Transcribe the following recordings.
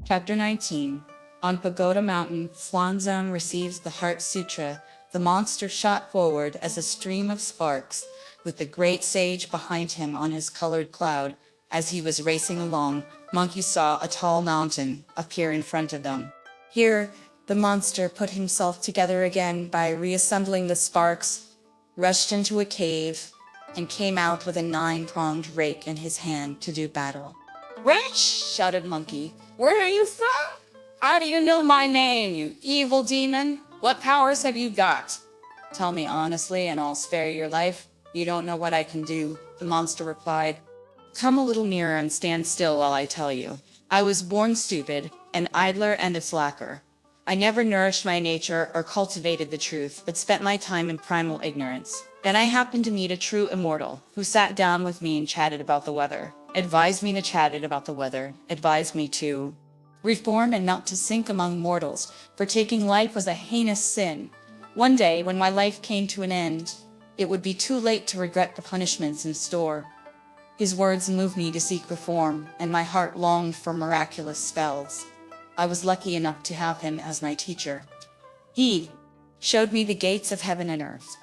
Chapter 19. On Pagoda Mountain, Xuanzang receives the Heart Sutra. The monster shot forward as a stream of sparks, with the great sage behind him on his colored cloud. As he was racing along, Monkey saw a tall mountain appear in front of them. Here, the monster put himself together again by reassembling the sparks, rushed into a cave, and came out with a 9-pronged rake in his hand to do battle. "Wretch!" shouted Monkey. "Where are you from? How do you know my name, you evil demon? What powers have you got? Tell me honestly, and I'll spare your life. You don't know what I can do," the monster replied. "Come a little nearer and stand still while I tell you. I was born stupid, an idler and a slacker. I never nourished my nature or cultivated the truth, but spent my time in primal ignorance. Then I happened to meet a true immortal, who sat down with me and chatted about the weather. Advised me to reform and not to sink among mortals, for taking life was a heinous sin. One day, when my life came to an end, it would be too late to regret the punishments in store. His words moved me to seek reform, and my heart longed for miraculous spells. I was lucky enough to have him as my teacher. He showed me the gates of heaven and earth.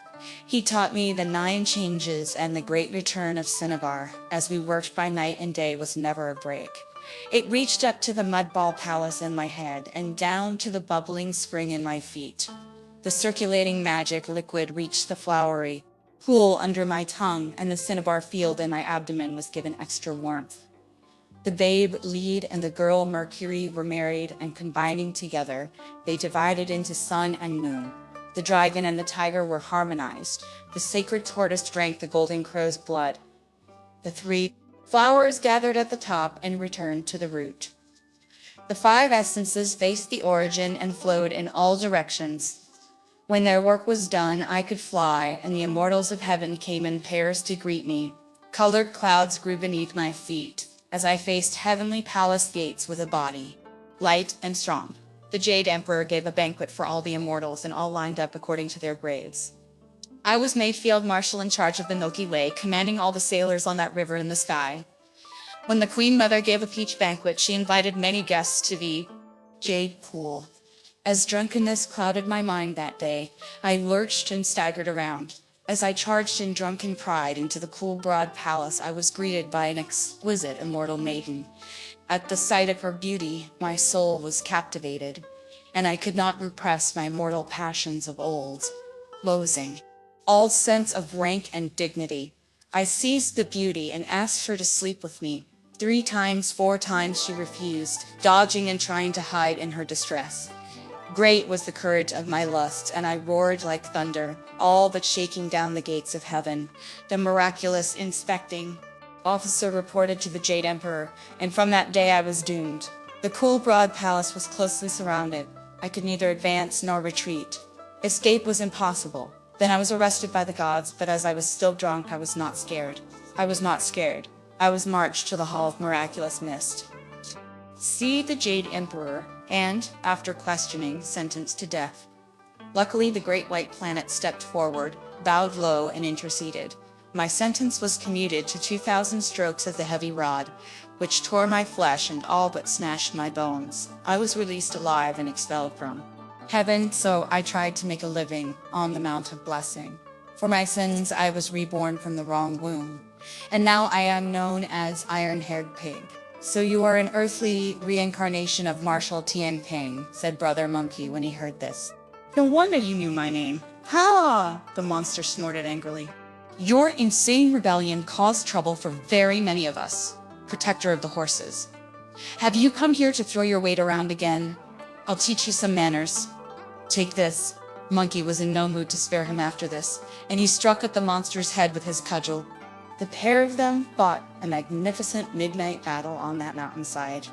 He taught me the 9 changes and the great return of Cinnabar, as we worked by night and day with never a break. It reached up to the mud-ball palace in my head and down to the bubbling spring in my feet. The circulating magic liquid reached the flowery pool under my tongue, and the cinnabar field in my abdomen was given extra warmth. The babe Lead and the girl Mercury were married, and combining together, they divided into sun and moon. The dragon and the tiger were harmonized. The sacred tortoise drank the golden crow's blood. The 3 flowers gathered at the top and returned to the root. The 5 essences faced the origin and flowed in all directions. When their work was done, I could fly, and the immortals of heaven came in pairs to greet me. Colored clouds grew beneath my feet, as I faced heavenly palace gates with a body light and strong. The Jade Emperor gave a banquet for all the immortals, and all lined up according to their grades. I was made field marshal in charge of the Milky Way, commanding all the sailors on that river in the sky. When the Queen Mother gave a peach banquet, she invited many guests to the Jade Pool. As drunkenness clouded my mind that day, I lurched and staggered around. As I charged in drunken pride into the cool, broad palace, I was greeted by an exquisite immortal maiden. At the sight of her beauty, my soul was captivated, and I could not repress my mortal passions of old, loathing all sense of rank and dignity. I seized the beauty and asked her to sleep with me. 3 times, 4 times she refused, dodging and trying to hide in her distress. Great was the courage of my lust, and I roared like thunder, all but shaking down the gates of heaven. The miraculous inspecting officer reported to the Jade Emperor, and from that day I was doomed. The cool, broad palace was closely surrounded. I could neither advance nor retreat. Escape was impossible. Then I was arrested by the gods, but as I was still drunk, I was not scared. I was marched to the Hall of Miraculous Mist. See the Jade Emperor, and, after questioning, sentenced to death. Luckily, the great white planet stepped forward, bowed low, and interceded. My sentence was commuted to 2,000 strokes of the heavy rod, which tore my flesh and all but snatched my bones. I was released alive and expelled from heaven, so I tried to make a living on the Mount of Blessing. For my sins, I was reborn from the wrong womb, and now I am known as Iron-Haired Pig. "So you are an earthly reincarnation of Marshal Tianping," said Brother Monkey when he heard this. "No wonder you knew my name." "Ha!" the monster snorted angrily. "Your insane rebellion caused trouble for very many of us, protector of the horses. Have you come here to throw your weight around again? I'll teach you some manners. Take this." Monkey was in no mood to spare him after this, and he struck at the monster's head with his cudgel. The pair of them fought a magnificent midnight battle on that mountainside.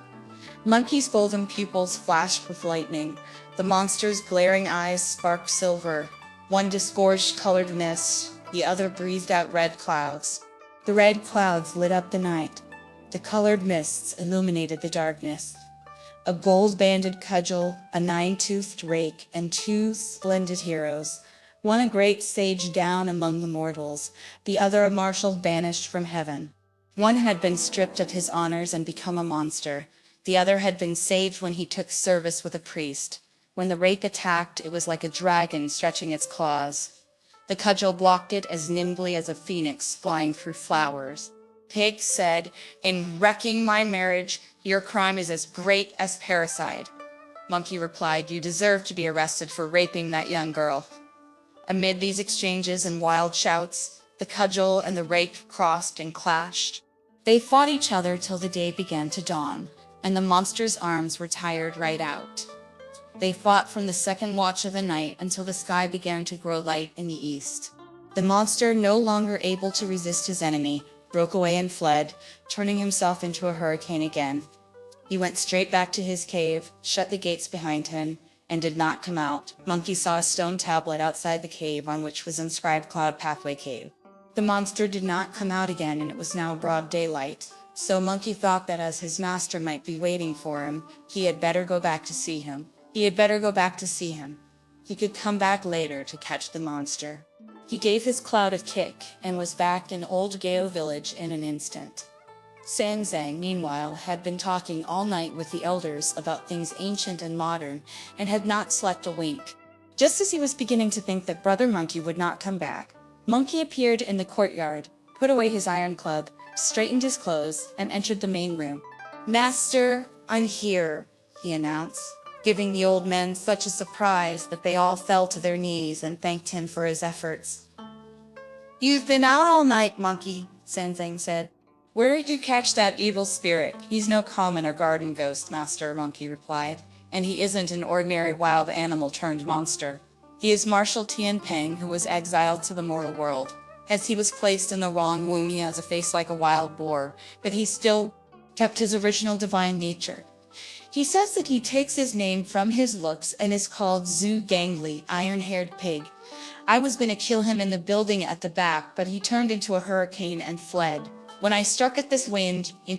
Monkey's golden pupils flashed with lightning. The monster's glaring eyes sparked silver. One disgorged colored mist, the other breathed out red clouds. The red clouds lit up the night. The colored mists illuminated the darkness. A gold-banded cudgel, a 9-toothed rake, and 2 splendid heroes. One a great sage down among the mortals, the other a marshal banished from heaven. One had been stripped of his honors and become a monster. The other had been saved when he took service with a priest. When the rake attacked, it was like a dragon stretching its claws. The cudgel blocked it as nimbly as a phoenix flying through flowers. Pig said, "In wrecking my marriage, your crime is as great as parricide." Monkey replied, "You deserve to be arrested for raping that young girl." Amid these exchanges and wild shouts, the cudgel and the rake crossed and clashed. They fought each other till the day began to dawn, and the monster's arms were tired right out. They fought from the second watch of the night until the sky began to grow light in the east. The monster, no longer able to resist his enemy, broke away and fled, turning himself into a hurricane again. He went straight back to his cave, shut the gates behind him, and did not come out. Monkey saw a stone tablet outside the cave on which was inscribed Cloud Pathway Cave. The monster did not come out again, and it was now broad daylight. So Monkey thought that as his master might be waiting for him, he had better go back to see him. He could come back later to catch the monster. He gave his cloud a kick and was back in Old Gao village in an instant. Sanzang, meanwhile, had been talking all night with the elders about things ancient and modern, and had not slept a wink. Just as he was beginning to think that Brother Monkey would not come back, Monkey appeared in the courtyard, put away his iron club, straightened his clothes, and entered the main room. "Master, I'm here," he announced, giving the old men such a surprise that they all fell to their knees and thanked him for his efforts. "You've been out all night, Monkey," Sanzang said. "Where did you catch that evil spirit?" "He's no common or garden ghost, Master," Monkey replied, "and he isn't an ordinary wild animal turned monster. He is Marshal Tianpeng, who was exiled to the mortal world. As he was placed in the wrong womb, he has a face like a wild boar, but he still kept his original divine nature. He says that he takes his name from his looks and is called Zhu Gangli, Iron-Haired Pig. I was going to kill him in the building at the back, but he turned into a hurricane and fled. When I struck at this wind, he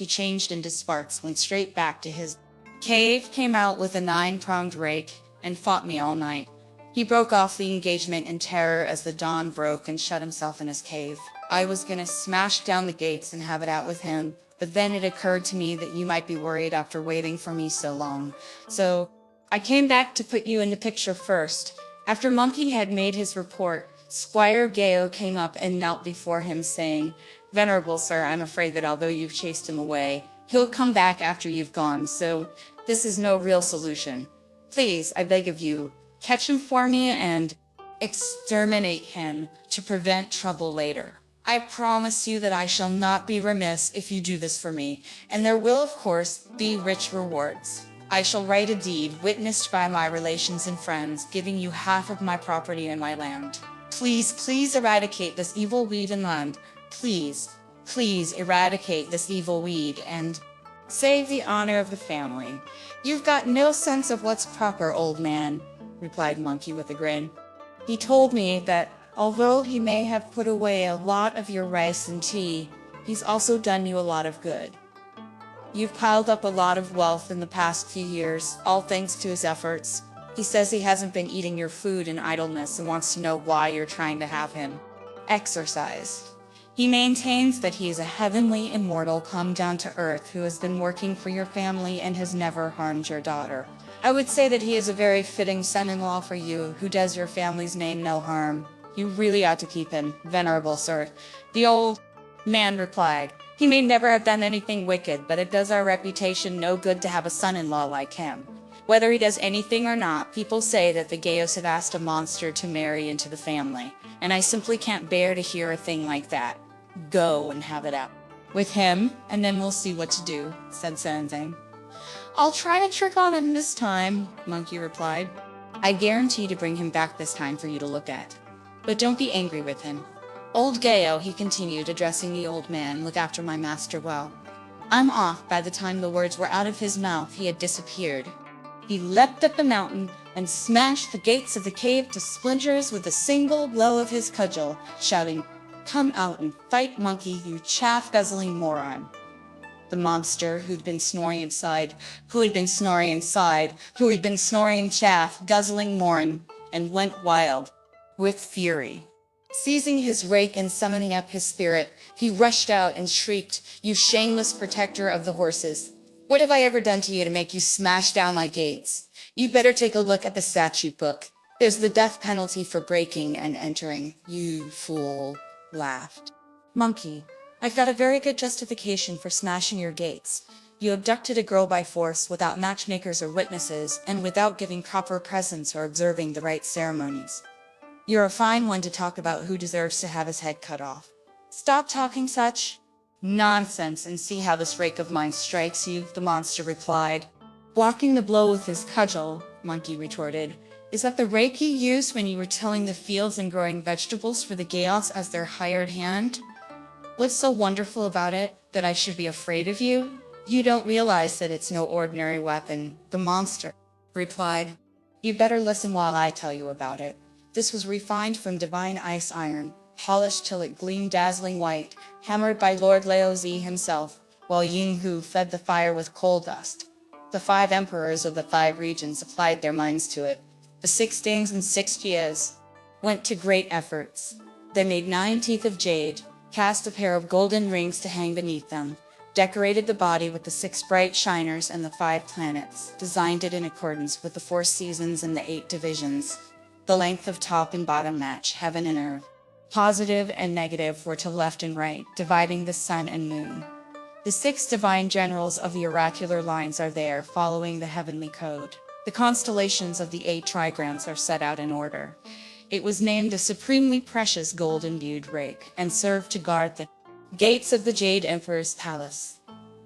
changed into sparks, went straight back to his cave, came out with a 9-pronged rake, and fought me all night. He broke off the engagement in terror as the dawn broke and shut himself in his cave. I was going to smash down the gates and have it out with him, but then it occurred to me that you might be worried after waiting for me so long. So I came back to put you in the picture first." After Monkey had made his report, Squire Gao came up and knelt before him, saying, "Venerable sir, I'm afraid that although you've chased him away, he'll come back after you've gone, so this is no real solution. Please, I beg of you, catch him for me and exterminate him to prevent trouble later. I promise you that I shall not be remiss if you do this for me, and there will, of course, be rich rewards. I shall write a deed witnessed by my relations and friends, giving you half of my property and my land. Please, please eradicate this evil weed in land. Please, please eradicate this evil weed and save the honor of the family." "You've got no sense of what's proper, old man," replied Monkey with a grin. "He told me that although he may have put away a lot of your rice and tea, he's also done you a lot of good. You've piled up a lot of wealth in the past few years, all thanks to his efforts. He says he hasn't been eating your food in idleness and wants to know why you're trying to have him exercise. He maintains that he is a heavenly immortal come down to earth who has been working for your family and has never harmed your daughter. I would say that he is a very fitting son-in-law for you, who does your family's name no harm. You really ought to keep him, venerable sir." The old man replied, "He may never have done anything wicked, but it does our reputation no good to have a son-in-law like him. Whether he does anything or not, people say that the Gaos have asked a monster to marry into the family, and I simply can't bear to hear a thing like that. Go and have it out with him, and then we'll see what to do," said Sanzang. "I'll try a trick on him this time," Monkey replied. "I guarantee to bring him back this time for you to look at. But don't be angry with him. Old Gao," he continued, addressing the old man, "look after my master well. I'm off." By the time the words were out of his mouth, he had disappeared. He leapt up the mountain and smashed the gates of the cave to splinters with a single blow of his cudgel, shouting, "Come out and fight, Monkey, you chaff-guzzling moron." The monster, who'd been snoring chaff, guzzling moron, and went wild with fury. Seizing his rake and summoning up his spirit, he rushed out and shrieked, "You shameless protector of the horses! What have I ever done to you to make you smash down my gates? You better take a look at the statute book. There's the death penalty for breaking and entering." "You fool," laughed Monkey. "I've got a very good justification for smashing your gates. You abducted a girl by force without matchmakers or witnesses, and without giving proper presents or observing the right ceremonies. You're a fine one to talk about who deserves to have his head cut off. Stop talking such nonsense and see how this rake of mine strikes you," the monster replied. Blocking the blow with his cudgel, Monkey retorted, "Is that the rake you used when you were tilling the fields and growing vegetables for the Gaels as their hired hand? What's so wonderful about it that I should be afraid of you? You don't realize that it's no ordinary weapon," the monster replied. "You better listen while I tell you about it. This was refined from divine ice iron, polished till it gleamed dazzling white, hammered by Lord Laozi himself, while Ying Hu fed the fire with coal dust. The 5 emperors of the 5 regions applied their minds to it. The 6 days and 6 years went to great efforts. They made 9 teeth of jade, cast a pair of golden rings to hang beneath them, decorated the body with the 6 bright shiners and the 5 planets, designed it in accordance with the 4 seasons and the 8 divisions. The length of top and bottom match heaven and earth. Positive and negative were to left and right, dividing the sun and moon. The 6 divine generals of the oracular lines are there, following the heavenly code. The constellations of the 8 trigrams are set out in order. It was named a supremely precious gold-imbued rake, and served to guard the gates of the Jade Emperor's palace.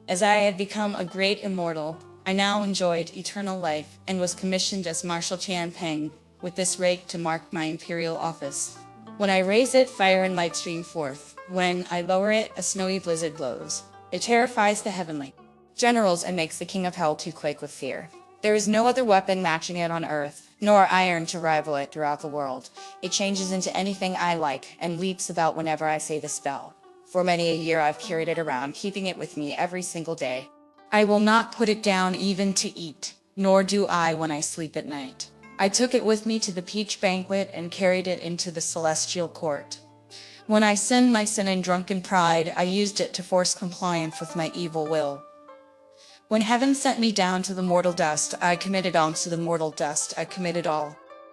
As I had become a great immortal, I now enjoyed eternal life, and was commissioned as Marshal Tian Peng, with this rake to mark my imperial office. When I raise it, fire and light stream forth. When I lower it, a snowy blizzard blows. It terrifies the heavenly generals and makes the king of hell to quake with fear. There is no other weapon matching it on earth, nor iron to rival it throughout the world. It changes into anything I like, and leaps about whenever I say the spell. For many a year I've carried it around, keeping it with me every single day. I will not put it down even to eat, nor do I when I sleep at night. I took it with me to the peach banquet and carried it into the celestial court. When I sinned my sin in drunken pride, I used it to force compliance with my evil will. When heaven sent me down to the mortal dust, I committed all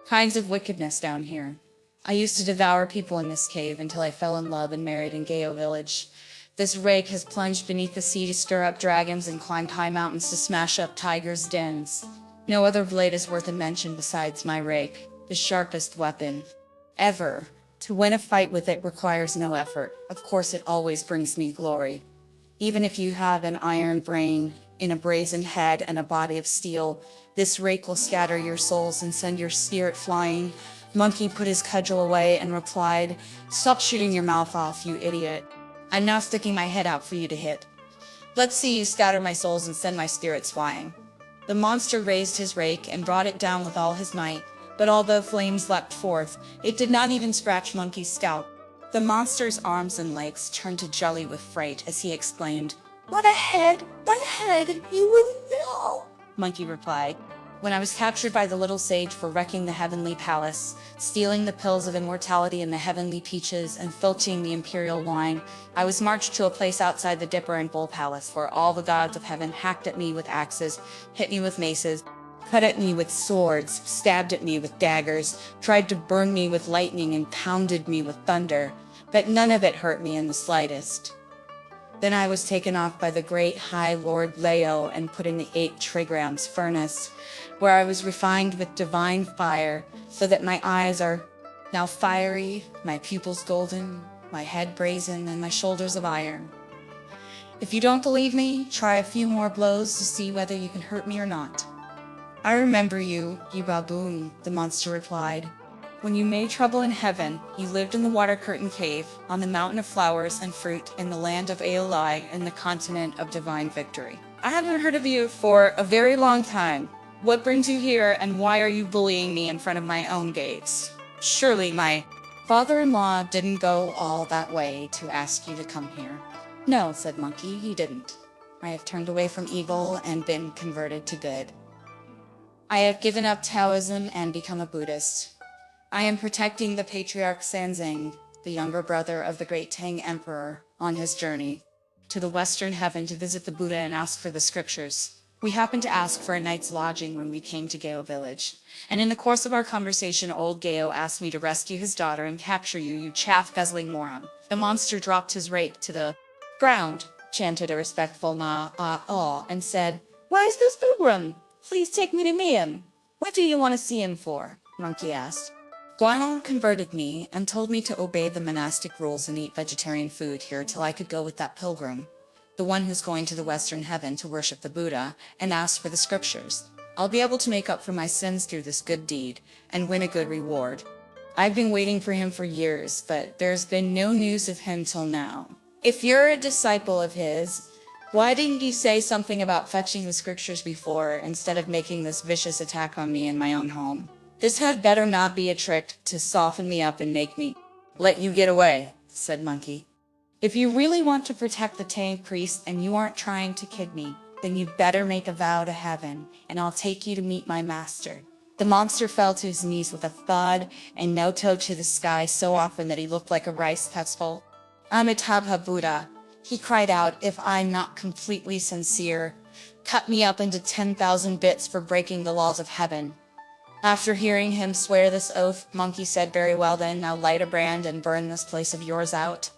kinds of wickedness down here. I used to devour people in this cave until I fell in love and married in Gao village. This rake has plunged beneath the sea to stir up dragons and climbed high mountains to smash up tigers' dens. No other blade is worth a mention besides my rake, the sharpest weapon ever. To win a fight with it requires no effort. Of course, it always brings me glory. Even if you have an iron brain, in a brazen head and a body of steel, this rake will scatter your souls and send your spirit flying." Monkey put his cudgel away and replied, "Stop shooting your mouth off, you idiot. I'm now sticking my head out for you to hit. Let's see you scatter my souls and send my spirits flying." The monster raised his rake and brought it down with all his might, but although flames leapt forth, it did not even scratch Monkey's scalp. The monster's arms and legs turned to jelly with fright as he exclaimed, "What a head! What a head! You wouldn't know!" Monkey replied, "When I was captured by the little sage for wrecking the heavenly palace, stealing the pills of immortality and the heavenly peaches, and filching the imperial wine, I was marched to a place outside the Dipper and Bull Palace, where all the gods of heaven hacked at me with axes, hit me with maces, cut at me with swords, stabbed at me with daggers, tried to burn me with lightning, and pounded me with thunder, but none of it hurt me in the slightest. Then I was taken off by the great High Lord Leo and put in the 8 trigrams furnace, where I was refined with divine fire, so that my eyes are now fiery, my pupils golden, my head brazen, and my shoulders of iron. If you don't believe me, try a few more blows to see whether you can hurt me or not." "I remember you, you baboon," the monster replied. "When you made trouble in heaven, you lived in the water curtain cave, on the mountain of flowers and fruit, in the land of Aolai, in the continent of divine victory. I haven't heard of you for a very long time. What brings you here, and why are you bullying me in front of my own gates? Surely my father-in-law didn't go all that way to ask you to come here." "No," said Monkey, "he didn't. I have turned away from evil and been converted to good. I have given up Taoism and become a Buddhist. I am protecting the patriarch Sanzang, the younger brother of the great Tang Emperor, on his journey to the Western Heaven to visit the Buddha and ask for the scriptures. We happened to ask for a night's lodging when we came to Gao village, and in the course of our conversation, old Gao asked me to rescue his daughter and capture you, you chaff-guzzling moron. The monster dropped his rake to the ground, chanted a respectful and said, "Why is this pilgrim? Please take me to meet him." "What do you want to see him for?" Monkey asked. Guano converted me and told me to obey the monastic rules and eat vegetarian food here till I could go with that pilgrim, the one who's going to the Western Heaven to worship the Buddha and ask for the scriptures. I'll be able to make up for my sins through this good deed and win a good reward. I've been waiting for him for years, but there's been no news of him till now. If you're a disciple of his, why didn't you say something about fetching the scriptures before instead of making this vicious attack on me in my own home? This had better not be a trick to soften me up and make me let you get away, said Monkey. If you really want to protect the Tang priest and you aren't trying to kid me, then you'd better make a vow to heaven, and I'll take you to meet my master. The monster fell to his knees with a thud and kowtowed to the sky so often that he looked like a rice pestle. Amitabha Buddha, he cried out, if I'm not completely sincere, cut me up into 10,000 bits for breaking the laws of heaven. After hearing him swear this oath, Monkey said, very well then, now light a brand and burn this place of yours out.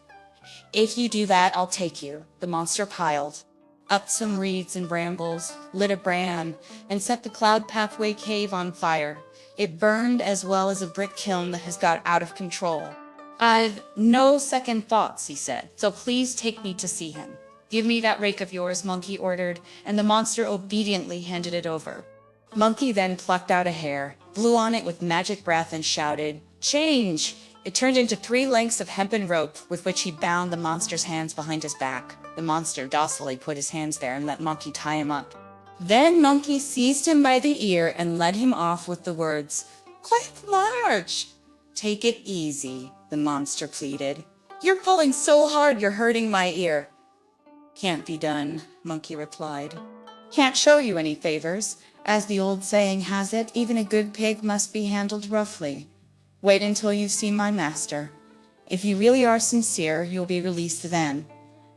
If you do that, I'll take you. The monster piled up some reeds and brambles, lit a brand, and set the Cloud Pathway cave on fire. It burned as well as a brick kiln that has got out of control. I've no second thoughts, he said, so please take me to see him. Give me that rake of yours, Monkey ordered, and the monster obediently handed it over. Monkey then plucked out a hair, blew on it with magic breath, and shouted, "Change!" It turned into 3 lengths of hempen rope with which he bound the monster's hands behind his back. The monster docilely put his hands there and let Monkey tie him up. Then Monkey seized him by the ear and led him off with the words, "Quite large." "Take it easy," the monster pleaded. "You're pulling so hard you're hurting my ear." "Can't be done," Monkey replied. "Can't show you any favors. As the old saying has it, even a good pig must be handled roughly. Wait until you see my master. If you really are sincere, you'll be released then."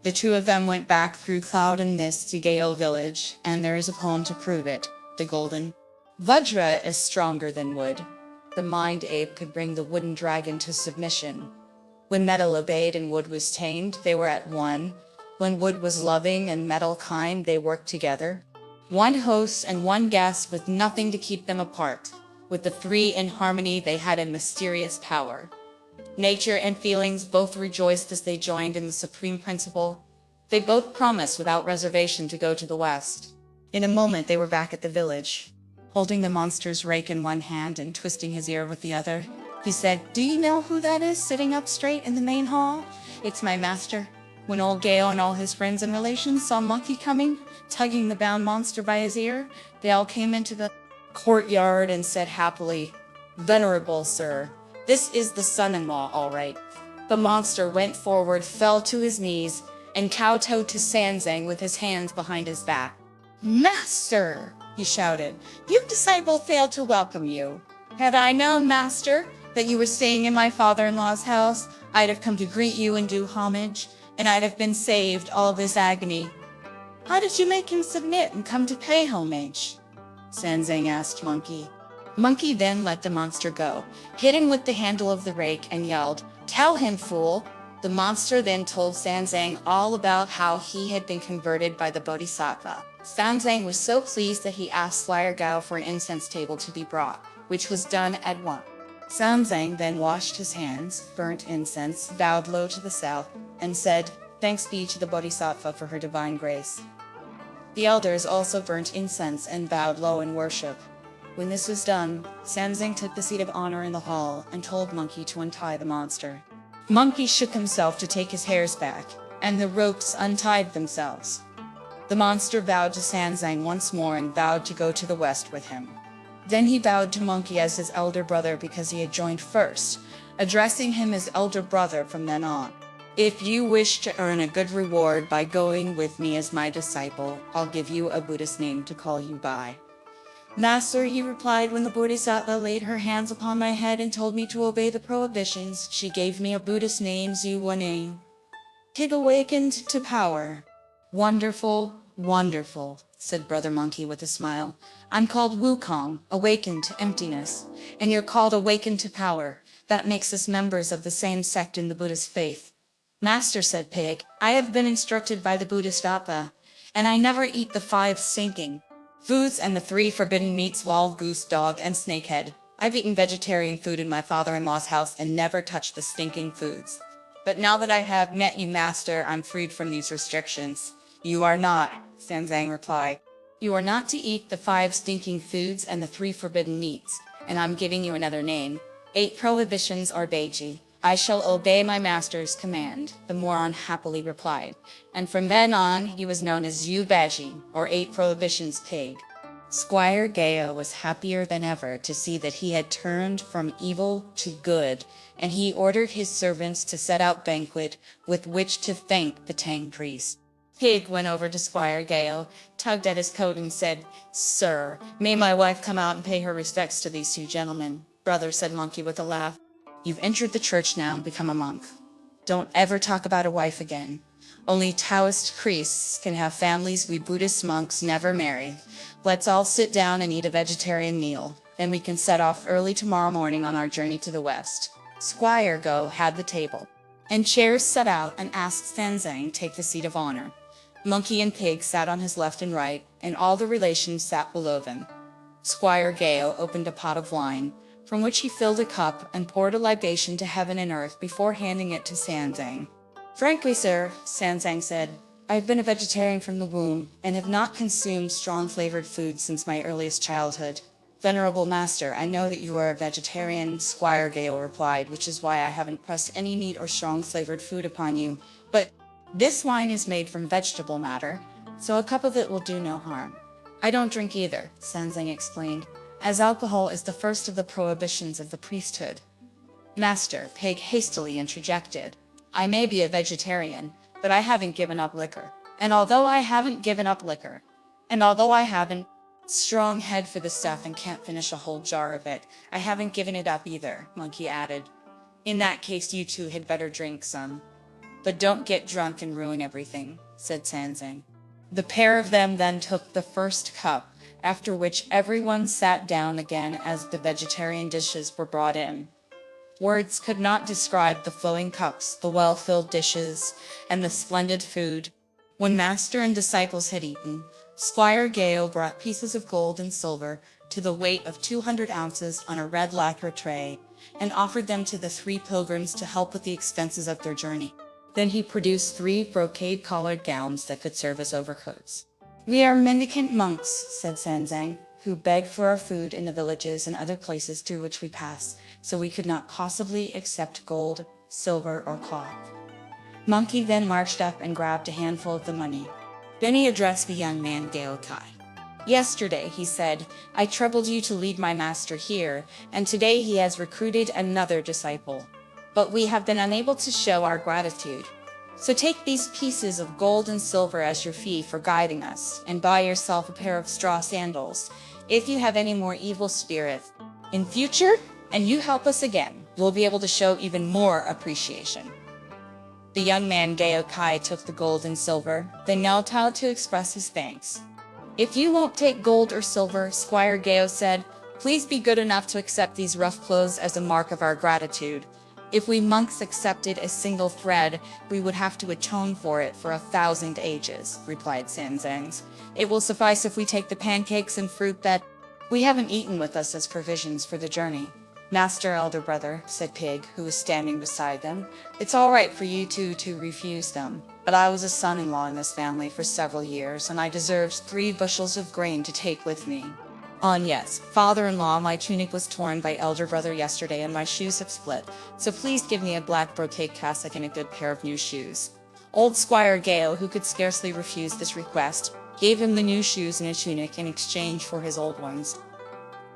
The two of them went back through cloud and mist to Gao village, and there is a poem to prove it. The golden Vajra is stronger than wood. The mind ape could bring the wooden dragon to submission. When metal obeyed and wood was tamed, they were at one. When wood was loving and metal kind, they worked together. One host and one guest with nothing to keep them apart. With the 3 in harmony, they had a mysterious power. Nature and feelings both rejoiced as they joined in the supreme principle. They both promised without reservation to go to the west. In a moment, they were back at the village. Holding the monster's rake in one hand and twisting his ear with the other, he said, "Do you know who that is sitting up straight in the main hall? It's my master." When old Gao and all his friends and relations saw Monkey coming, tugging the bound monster by his ear, they all came into the courtyard and said happily, "Venerable sir, this is the son-in-law, all right." The monster went forward, fell to his knees, and kowtowed to Sanzang with his hands behind his back. "Master!" he shouted. "Your disciple failed to welcome you. Had I known, master, that you were staying in my father-in-law's house, I'd have come to greet you and do homage, and I'd have been saved all this agony." "How did you make him submit and come to pay homage?" Sanzang asked Monkey. Monkey then let the monster go, hit him with the handle of the rake, and yelled, "Tell him, fool!" The monster then told Sanzang all about how he had been converted by the Bodhisattva. Sanzang was so pleased that he asked Squire Gao for an incense table to be brought, which was done at once. Sanzang then washed his hands, burnt incense, bowed low to the south, and said, "Thanks be to the Bodhisattva for her divine grace." The elders also burnt incense and bowed low in worship. When this was done, Sanzang took the seat of honor in the hall and told Monkey to untie the monster. Monkey shook himself to take his hairs back, and the ropes untied themselves. The monster bowed to Sanzang once more and vowed to go to the west with him. Then he bowed to Monkey as his elder brother because he had joined first, addressing him as elder brother from then on. "If you wish to earn a good reward by going with me as my disciple, I'll give you a Buddhist name to call you by. Master, he replied, when the Bodhisattva laid her hands upon my head and told me to obey the prohibitions, she gave me a Buddhist name, Zhuwaneng. Pig awakened to power. Wonderful, wonderful, said Brother Monkey with a smile. I'm called Wukong, awakened to emptiness, and you're called awakened to power. That makes us members of the same sect in the Buddhist faith. Master, said Pig, I have been instructed by the Buddhist Bodhisattva, and I never eat the 5 stinking foods and the 3 forbidden meats: wild goose, dog, and snakehead. I've eaten vegetarian food in my father-in-law's house and never touched the stinking foods. But now that I have met you, Master, I'm freed from these restrictions. You are not, Sanzang replied. You are not to eat the 5 stinking foods and the 3 forbidden meats, and I'm giving you another name. 8 prohibitions are Beiji. I shall obey my master's command, the moron happily replied, and from then on he was known as Yu Beji, or 8 Prohibitions Pig. Squire Gao was happier than ever to see that he had turned from evil to good, and he ordered his servants to set out banquet with which to thank the Tang priest. Pig went over to Squire Gao, tugged at his coat and said, Sir, may my wife come out and pay her respects to these 2 gentlemen? Brother, said Monkey with a laugh. You've entered the church now and become a monk. Don't ever talk about a wife again. Only Taoist priests can have families. We Buddhist monks never marry. Let's all sit down and eat a vegetarian meal. Then we can set off early tomorrow morning on our journey to the west. Squire Go had the table and chairs set out and asked Sanzang take the seat of honor. Monkey and Pig sat on his left and right, and all the relations sat below them. Squire Gao opened a pot of wine, from which he filled a cup and poured a libation to heaven and earth before handing it to Sanzang. Frankly, sir, Sanzang said, I have been a vegetarian from the womb and have not consumed strong-flavored food since my earliest childhood. Venerable master, I know that you are a vegetarian, Squire Gale replied, which is why I haven't pressed any meat or strong-flavored food upon you. But this wine is made from vegetable matter, so a cup of it will do no harm. I don't drink either, Sanzang explained, as alcohol is the first of the prohibitions of the priesthood. Master, Pig hastily interjected, I may be a vegetarian, but I haven't given up liquor. And although I haven't strong head for the stuff and can't finish a whole jar of it, I haven't given it up either, Monkey added. In that case, you 2 had better drink some. But don't get drunk and ruin everything, said Sanzang. The pair of them then took the first cup, after which everyone sat down again as the vegetarian dishes were brought in. Words could not describe the flowing cups, the well-filled dishes, and the splendid food. When master and disciples had eaten, Squire Gale brought pieces of gold and silver to the weight of 200 ounces on a red lacquer tray, and offered them to the 3 pilgrims to help with the expenses of their journey. Then he produced 3 brocade-collared gowns that could serve as overcoats. We are mendicant monks, said Sanzang, who beg for our food in the villages and other places through which we pass, so we could not possibly accept gold, silver, or cloth. Monkey then marched up and grabbed a handful of the money. Then he addressed the young man Gao Kai. Yesterday, he said, I troubled you to lead my master here, and today he has recruited another disciple. But we have been unable to show our gratitude. So take these pieces of gold and silver as your fee for guiding us, and buy yourself a pair of straw sandals. If you have any more evil spirits in future, and you help us again, we'll be able to show even more appreciation. The young man Gao Kai took the gold and silver, then knelt out to express his thanks. If you won't take gold or silver, Squire Gao said, please be good enough to accept these rough clothes as a mark of our gratitude. If we monks accepted a single thread, we would have to atone for it for 1,000 ages, replied Sanzang. It will suffice if we take the pancakes and fruit that we haven't eaten with us as provisions for the journey. Master, elder brother, said Pig, who was standing beside them, it's all right for you 2 to refuse them, but I was a son-in-law in this family for several years, and I deserved 3 bushels of grain to take with me. Yes, father-in-law, my tunic was torn by elder brother yesterday and my shoes have split, so please give me a black brocade cassock and a good pair of new shoes. Old Squire Gale, who could scarcely refuse this request, gave him the new shoes and a tunic in exchange for his old ones.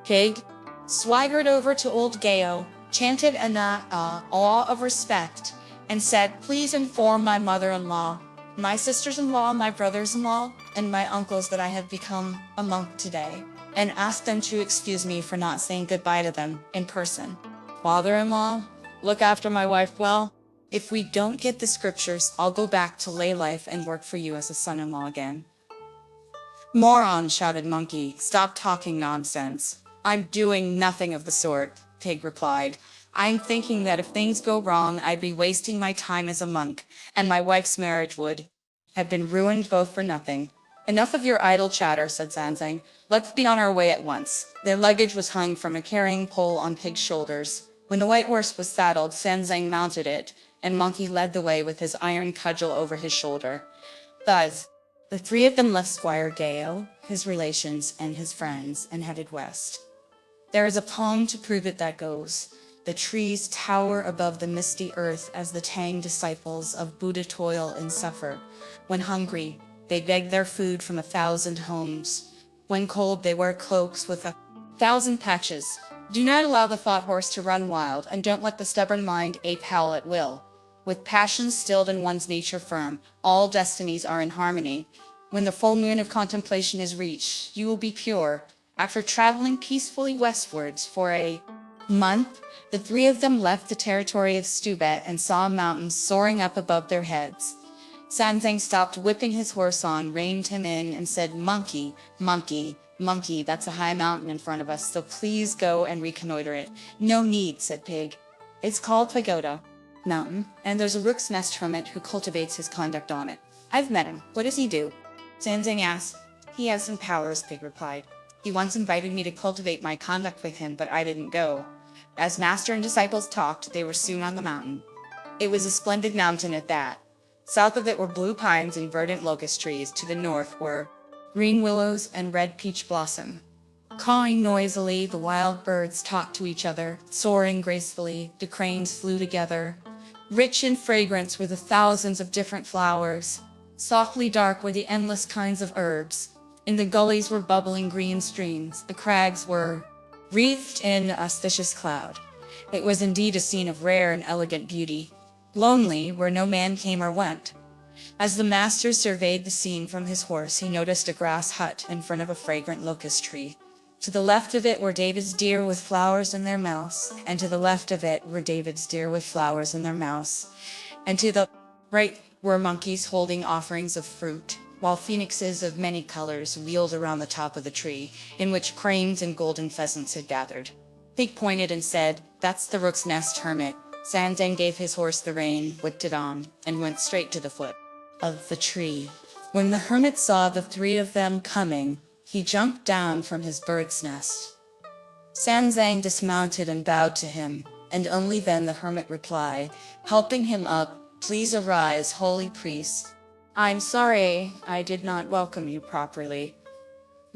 Pig swaggered over to old Gale, chanted an awe of respect, and said, please inform my mother-in-law, my sisters-in-law, my brothers-in-law, and my uncles that I have become a monk today. and ask them to excuse me for not saying goodbye to them in person. Father-in-law, look after my wife well. If we don't get the scriptures, I'll go back to lay life and work for you as a son-in-law again. Moron, shouted Monkey. Stop talking nonsense. I'm doing nothing of the sort, Pig replied. I'm thinking that if things go wrong, I'd be wasting my time as a monk, and my wife's marriage would have been ruined both for nothing. Enough of your idle chatter, said Sanzang. Let's be on our way at once. Their luggage was hung from a carrying pole on Pig's shoulders. When the white horse was saddled, Sanzang mounted it, and Monkey led the way with his iron cudgel over his shoulder. Thus, the three of them left Squire Gale, his relations, and his friends, and headed west. There is a poem to prove it that goes. The trees tower above the misty earth as the Tang disciples of Buddha toil and suffer. When hungry, they beg their food from 1,000 homes. When cold, they wear cloaks with 1,000 patches. Do not allow the thought horse to run wild, and don't let the stubborn mind ape howl at will. With passions stilled and one's nature firm, all destinies are in harmony. When the full moon of contemplation is reached, you will be pure. After traveling peacefully westwards for a month, the three of them left the territory of Stubet and saw mountains soaring up above their heads. Sanzang stopped whipping his horse on, reined him in, and said, Monkey, monkey, monkey, that's a high mountain in front of us, so please go and reconnoiter it. No need, said Pig. It's called Pagoda Mountain, and there's a rook's nest hermit who cultivates his conduct on it. I've met him. What does he do? Sanzang asked. He has some powers, Pig replied. He once invited me to cultivate my conduct with him, but I didn't go. As master and disciples talked, they were soon on the mountain. It was a splendid mountain at that. South of it were blue pines and verdant locust trees. To the north were green willows and red peach blossom. Cawing noisily, the wild birds talked to each other. Soaring gracefully, the cranes flew together. Rich in fragrance were the thousands of different flowers. Softly dark were the endless kinds of herbs. In the gullies were bubbling green streams. The crags were wreathed in auspicious cloud. It was indeed a scene of rare and elegant beauty, lonely where no man came or went. As the master surveyed the scene from his horse, he noticed a grass hut in front of a fragrant locust tree. To the left of it were David's deer with flowers in their mouths, and to the left of it were David's deer with flowers in their mouths, and to the right were monkeys holding offerings of fruit, while phoenixes of many colors wheeled around the top of the tree, in which cranes and golden pheasants had gathered. Pig pointed and said, That's the rook's nest hermit. Sanzang gave his horse the rein, whipped it on, and went straight to the foot of the tree. When the hermit saw the three of them coming, he jumped down from his bird's nest. Sanzang dismounted and bowed to him, and only then the hermit replied, helping him up, Please arise, holy priest. I'm sorry I did not welcome you properly.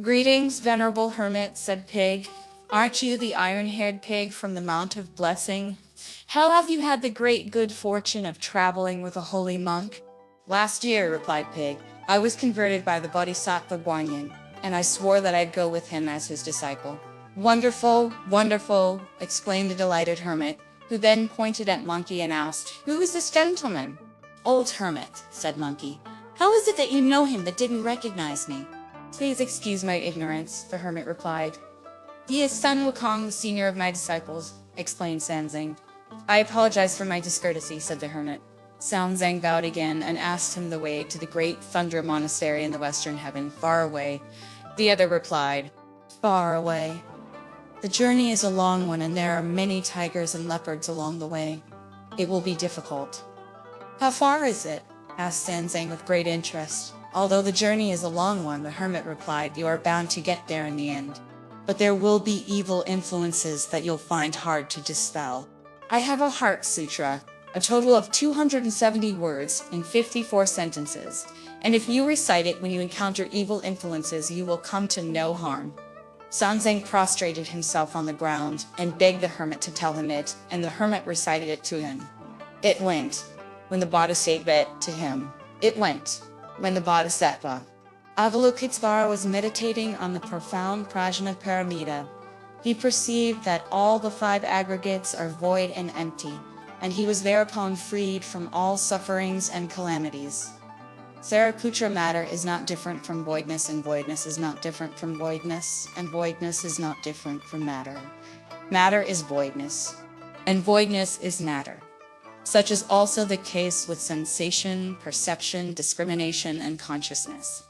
Greetings, venerable hermit, said Pig. Aren't you the iron-haired pig from the Mount of Blessing? How have you had the great good fortune of traveling with a holy monk? Last year, replied Pig, I was converted by the Bodhisattva Guanyin, and I swore that I'd go with him as his disciple. Wonderful, wonderful, exclaimed the delighted hermit, who then pointed at Monkey and asked, Who is this gentleman? Old hermit, said Monkey. How is it that you know him but didn't recognize me? Please excuse my ignorance, the hermit replied. He is Sun Wukong, the senior of my disciples, explained Sanzang. I apologize for my discourtesy, said the hermit. Sanzang bowed again and asked him the way to the great Thunder Monastery in the western heaven, far away. The other replied, Far away. The journey is a long one, and there are many tigers and leopards along the way. It will be difficult. How far is it? Asked Sanzang with great interest. Although the journey is a long one, the hermit replied, You are bound to get there in the end. But there will be evil influences that you'll find hard to dispel. I have a heart sutra, a total of 270 words in 54 sentences, and if you recite it when you encounter evil influences, you will come to no harm. Sanzang prostrated himself on the ground and begged the hermit to tell him it, and the hermit recited it to him. It went, when the Bodhisattva to him. It went, when the Bodhisattva Avalokitesvara was meditating on the profound Prajna Paramita. He perceived that all the five aggregates are void and empty, and he was thereupon freed from all sufferings and calamities. Zarathustra, matter is not different from voidness, and voidness is not different from voidness, and voidness is not different from matter. Matter is voidness, and voidness is matter. Such is also the case with sensation, perception, discrimination, and consciousness.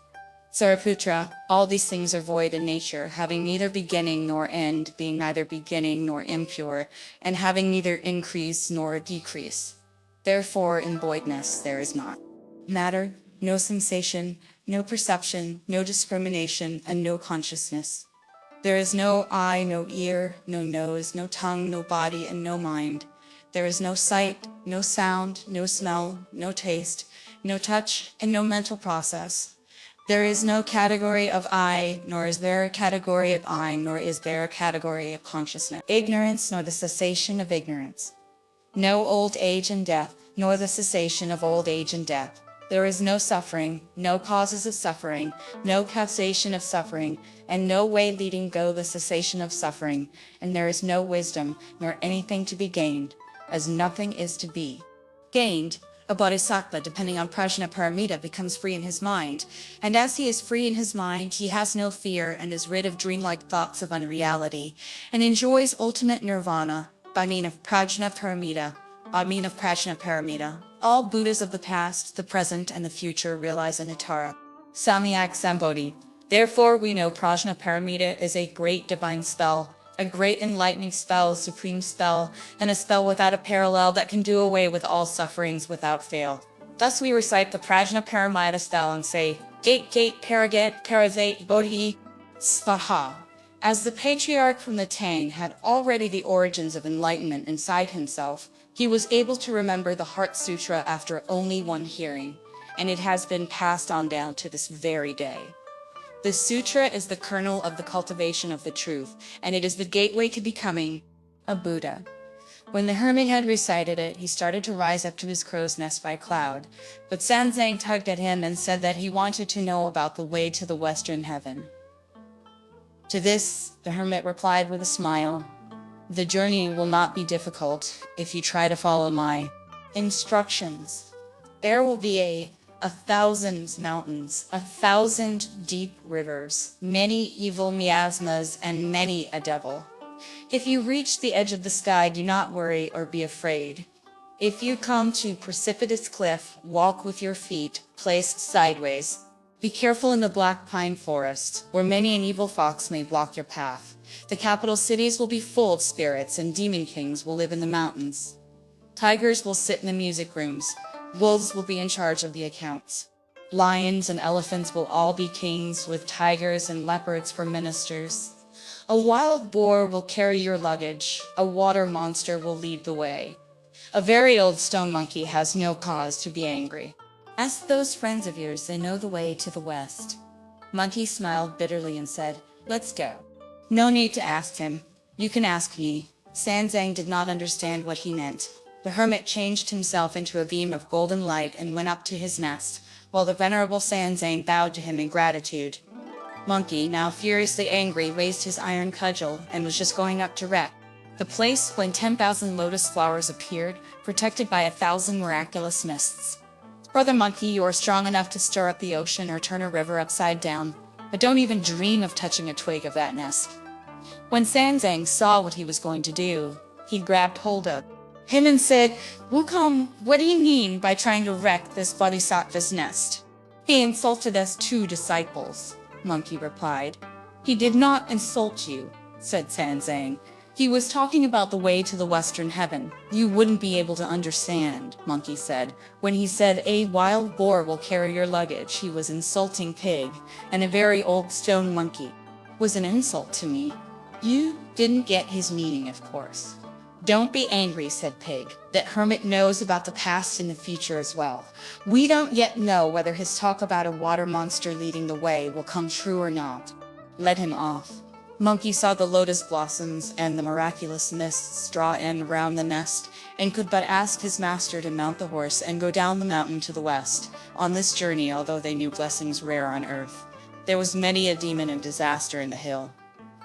Zarathustra, all these things are void in nature, having neither beginning nor end, being neither beginning nor impure, and having neither increase nor decrease. Therefore, in voidness there is not matter, no sensation, no perception, no discrimination, and no consciousness. There is no eye, no ear, no nose, no tongue, no body, and no mind. There is no sight, no sound, no smell, no taste, no touch, and no mental process. There is no category of I, nor is there a category of I, nor is there a category of consciousness. Ignorance, nor the cessation of ignorance. No old age and death, nor the cessation of old age and death. There is no suffering, no causes of suffering, no causation of suffering, and no way leading go the cessation of suffering, and there is no wisdom, nor anything to be gained, as nothing is to be gained. A bodhisattva, depending on prajna paramita, becomes free in his mind, and as he is free in his mind, he has no fear and is rid of dreamlike thoughts of unreality, and enjoys ultimate nirvana by means of prajna paramita. All Buddhas of the past, the present, and the future realize Anuttara Samyak Sambodhi. Therefore, we know prajna paramita is a great divine spell, a great enlightening spell, a supreme spell, and a spell without a parallel that can do away with all sufferings without fail. Thus we recite the Prajna Paramita spell and say, Gate, Paragat, Parazate, Bodhi, Svaha. As the patriarch from the Tang had already the origins of enlightenment inside himself, he was able to remember the Heart Sutra after only one hearing, and it has been passed on down to this very day. The sutra is the kernel of the cultivation of the truth, and it is the gateway to becoming a Buddha. When the hermit had recited it, he started to rise up to his crow's nest by cloud, but Sanzang tugged at him and said that he wanted to know about the way to the western heaven. To this, the hermit replied with a smile, "The journey will not be difficult if you try to follow my instructions. There will be 1,000 mountains, 1,000 deep rivers, many evil miasmas, and many a devil. If you reach the edge of the sky, do not worry or be afraid. If you come to precipitous cliff, walk with your feet placed sideways. Be careful in the black pine forest, where many an evil fox may block your path. The capital cities will be full of spirits, and demon kings will live in the mountains. Tigers will sit in the music rooms. Wolves will be in charge of the accounts. Lions and elephants will all be kings, with tigers and leopards for ministers. A wild boar will carry your luggage. A water monster will lead the way. A very old stone monkey has no cause to be angry. Ask those friends of yours, they know the way to the west." Monkey smiled bitterly and said, "Let's go." "No need to ask him. You can ask me." Sanzang did not understand what he meant. The hermit changed himself into a beam of golden light and went up to his nest, while the venerable Sanzang bowed to him in gratitude. Monkey, now furiously angry, raised his iron cudgel and was just going up to wreck the place when 10,000 lotus flowers appeared, protected by 1,000 miraculous mists. "Brother Monkey, you are strong enough to stir up the ocean or turn a river upside down, but don't even dream of touching a twig of that nest." When Sanzang saw what he was going to do, he grabbed hold of him and said, "Wukong, what do you mean by trying to wreck this bodhisattva's nest?" "He insulted us 2 disciples," Monkey replied. "He did not insult you," said Sanzang. "He was talking about the way to the western heaven. You wouldn't be able to understand," Monkey said. "When he said a wild boar will carry your luggage, he was insulting pig, and a very old stone monkey was an insult to me. You didn't get his meaning, of course." "Don't be angry," said Pig. "That hermit knows about the past and the future as well. We don't yet know whether his talk about a water monster leading the way will come true or not. Let him off." Monkey saw the lotus blossoms and the miraculous mists draw in around the nest, and could but ask his master to mount the horse and go down the mountain to the west. On this journey, although they knew blessings rare on earth, there was many a demon and disaster in the hill.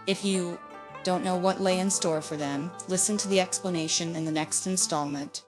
If you don't know what lay in store for them, listen to the explanation in the next installment.